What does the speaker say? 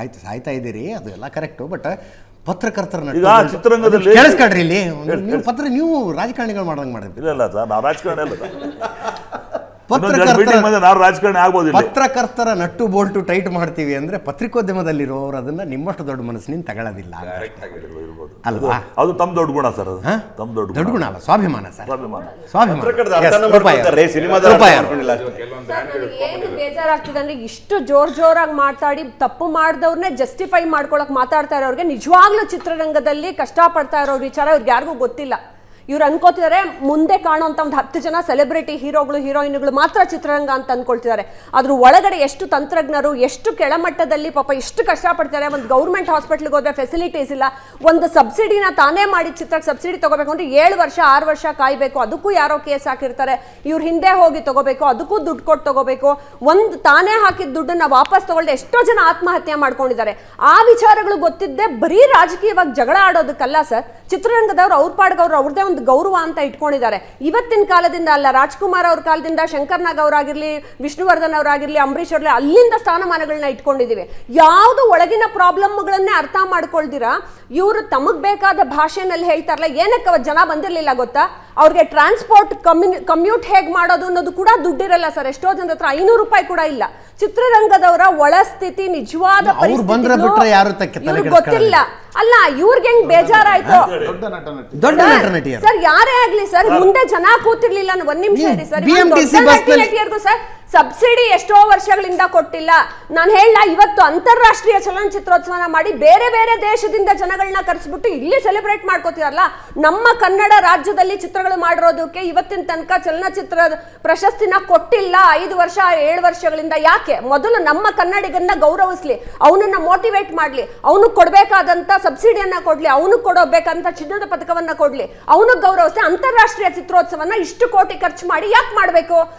ಆಯ್ತು ಸಾಯ್ತಾ ಇದ್ದೀರಿ, ಅದು ಎಲ್ಲ ಕರೆಕ್ಟು. ಬಟ್ ಪತ್ರಕರ್ತರ ಈಗ ಚಿತ್ರರಂಗದಲ್ಲಿ ಕೇಳಿಸ್ಕೊಳ್ರಿ, ಇಲ್ಲಿ ನೀವು ರಾಜಕಾರಣಿಗಳು ಮಾಡ್ದಂಗೆ ಮಾಡಿದ್ರಿ. ಇಲ್ಲ ಸರ್, ನಾವು ರಾಜಕಾರಣಿ ಅಲ್ಲ ಸರ್. ಪತ್ರಕರ್ತರ ನಟ್ಟು ಬೋಲ್ಟು ಟೈಟ್ ಮಾಡ್ತೀವಿ ಅಂದ್ರೆ ಪತ್ರಿಕೋದ್ಯಮದಲ್ಲಿರೋರು ಅದನ್ನ ನಿಮ್ಮಷ್ಟು ದೊಡ್ಡ ಮನಸ್ಸಿನಿಂದ ತಗೊಳ್ಳೋದಿಲ್ಲ ಅಲ್ವಾ? ಅದು ತಮ್ಮ ದೊಡ್ಡ ಗುಣ ಸರ್. ಅದು ತಮ್ಮ ದೊಡ್ಡ ಗುಣ ಅಲ್ಲ, ಸ್ವಾಭಿಮಾನ ಸರ್, ಏನು ಬೇಜಾರಾಗ್ತಿದೆ ಅಂದ್ರೆ ಇಷ್ಟು ಜೋರಾಗಿ ಮಾತಾಡಿ ತಪ್ಪು ಮಾಡಿದವ್ರನ್ನೇ ಜಸ್ಟಿಫೈ ಮಾಡ್ಕೊಳಕ್ ಮಾತಾಡ್ತಾ ಇರೋರಿಗೆ ನಿಜವಾಗ್ಲೂ ಚಿತ್ರರಂಗದಲ್ಲಿ ಕಷ್ಟಪಡ್ತಾ ಇರೋ ವಿಚಾರ ಇವ್ರಿಗೆ ಯಾರಿಗೂ ಗೊತ್ತಿಲ್ಲ. ಇವ್ರು ಅನ್ಕೋತಿದ್ದಾರೆ ಮುಂದೆ ಕಾಣುವಂಥ ಒಂದು 10 ಜನ ಸೆಲೆಬ್ರಿಟಿ ಹೀರೋಗಳು ಹೀರೋಯಿನ್ಗಳು ಮಾತ್ರ ಚಿತ್ರರಂಗ ಅಂತ ಅನ್ಕೊಳ್ತಿದ್ದಾರೆ. ಅದ್ರ ಒಳಗಡೆ ಎಷ್ಟು ತಂತ್ರಜ್ಞರು, ಎಷ್ಟು ಕೆಳಮಟ್ಟದಲ್ಲಿ ಪಾಪ ಎಷ್ಟು ಕಷ್ಟಪಡ್ತಾರೆ. ಒಂದು ಗೌರ್ಮೆಂಟ್ ಹಾಸ್ಪಿಟ್ಲಿಗೆ ಹೋದ್ರೆ ಫೆಸಿಲಿಟೀಸ್ ಇಲ್ಲ. ಒಂದು ಸಬ್ಸಿಡಿನ ತಾನೇ ಮಾಡಿ ಚಿತ್ರಕ್ಕೆ ಸಬ್ಸಿಡಿ ತಗೋಬೇಕು ಅಂದ್ರೆ 7 ವರ್ಷ 6 ವರ್ಷ ಕಾಯಬೇಕು. ಅದಕ್ಕೂ ಯಾರೋ ಕೇಸ್ ಹಾಕಿರ್ತಾರೆ. ಇವ್ರ ಹಿಂದೆ ಹೋಗಿ ತಗೋಬೇಕು, ಅದಕ್ಕೂ ದುಡ್ಡು ಕೊಟ್ಟು ತಗೋಬೇಕು. ಒಂದು ತಾನೇ ಹಾಕಿದ ದುಡ್ಡನ್ನ ವಾಪಸ್ ತಗೊಳ್ದೆ ಎಷ್ಟೋ ಜನ ಆತ್ಮಹತ್ಯೆ ಮಾಡ್ಕೊಂಡಿದ್ದಾರೆ. ಆ ವಿಚಾರಗಳು ಗೊತ್ತಿದ್ದೆ ಬರೀ ರಾಜಕೀಯವಾಗಿ ಜಗಳ ಆಡೋದಕ್ಕಲ್ಲ ಸರ್. ಚಿತ್ರರಂಗದವ್ರು ಅವ್ರ ಪಾಡ್ಗವ್ರು ಅವ್ರದೇ ಒಂದು ಗೌರವ ಅಂತ ಇಟ್ಕೊಂಡಿದ್ದಾರೆ. ಇವತ್ತಿನ ಕಾಲದಿಂದ ಅಲ್ಲ, ರಾಜ್ಕುಮಾರ್ ಅವ್ರ ಕಾಲದಿಂದ ಶಂಕರ್ ನಾಗ್ ಅವರಾಗಿರ್ಲಿ, ವಿಷ್ಣುವರ್ಧನ್ ಅವರಾಗಿರ್ಲಿ, ಅಂಬರೀಷ್ ಅವ್ರಲಿ ಅಲ್ಲಿಂದ ಸ್ಥಾನಮಾನಗಳನ್ನ ಇಟ್ಕೊಂಡಿದ್ದೀವಿ. ಯಾವುದು ಒಳಗಿನ ಪ್ರಾಬ್ಲಮ್ಗಳನ್ನೇ ಅರ್ಥ ಮಾಡ್ಕೊಳ್ದಿರಾ ಇವರು ತಮಗ್ ಬೇಕಾದ ಭಾಷೆನಲ್ಲಿ ಹೇಳ್ತಾರಲ್ಲ. ಏನಕ್ಕೆ ಅವತ್ತು ಜನ ಬಂದಿರಲಿಲ್ಲ ಗೊತ್ತಾ? ಅವ್ರಿಗೆ ಟ್ರಾನ್ಸ್ಪೋರ್ಟ್ ಕಮ್ಯೂಟ್ ಹೇಗೆ ಮಾಡೋದು ಅನ್ನೋದು ಕೂಡ ದುಡ್ಡಿರಲ್ಲ ಸರ್. ಎಷ್ಟೋ ಜನದ ಹತ್ರ 500 ರೂಪಾಯಿ ಕೂಡ ಇಲ್ಲ. ಚಿತ್ರರಂಗದವರ ಒಳ ಸ್ಥಿತಿ ನಿಜವಾದ ಪರಿಸ್ಥಿತಿ ಗೊತ್ತಿಲ್ಲ ಅಲ್ಲ. ಇವ್ರಿಗೆ ಹೆಂಗ್ ಬೇಜಾರಾಯ್ತು ಸರ್, ಯಾರೇ ಆಗ್ಲಿ ಸರ್, ಮುಂದೆ ಜನ ಕೂತಿರ್ಲಿಲ್ಲ. ಒಂದ್ ನಿಮಿಷ ಇರಿ ಸರ್. ಸರ್ ಸಬ್ಸಿಡಿ ಎಷ್ಟೋ ವರ್ಷಗಳಿಂದ ಕೊಟ್ಟಿಲ್ಲ. ನಾನು ಹೇಳ ಇವತ್ತು ಅಂತಾರಾಷ್ಟ್ರೀಯ ಚಲನಚಿತ್ರೋತ್ಸವನ ಮಾಡಿ ಬೇರೆ ಬೇರೆ ದೇಶದಿಂದ ಜನಗಳನ್ನ ಕರೆಸ್ಬಿಟ್ಟು ಇಲ್ಲಿ ಸೆಲೆಬ್ರೇಟ್ ಮಾಡ್ಕೋತಿರಲ್ಲ. ನಮ್ಮ ಕನ್ನಡ ರಾಜ್ಯದಲ್ಲಿ ಚಿತ್ರಗಳು ಮಾಡಿರೋದಕ್ಕೆ ಇವತ್ತಿನ ತನಕ ಚಲನಚಿತ್ರ ಪ್ರಶಸ್ತಿನ ಕೊಟ್ಟಿಲ್ಲ 5 ವರ್ಷ 7 ವರ್ಷಗಳಿಂದ. ಯಾಕೆ? ಮೊದಲು ನಮ್ಮ ಕನ್ನಡಿಗನ್ನ ಗೌರವಿಸ್ಲಿ, ಅವನನ್ನ ಮೋಟಿವೇಟ್ ಮಾಡ್ಲಿ, ಅವನು ಕೊಡ್ಬೇಕಾದಂತ ಸಬ್ಸಿಡಿಯನ್ನ ಕೊಡ್ಲಿ, ಅವನು ಕೊಡಬೇಕಂತ ಚಿನ್ನದ ಪದಕವನ್ನ ಕೊಡ್ಲಿ, ಅವನು ಗೌರವಿಸ್ಲಿ. ಅಂತಾರಾಷ್ಟ್ರೀಯ ಚಿತ್ರೋತ್ಸವನ ಇಷ್ಟು ಕೋಟಿ ಖರ್ಚು ಮಾಡಿ ಯಾಕೆ ಮಾಡ್ಬೇಕು?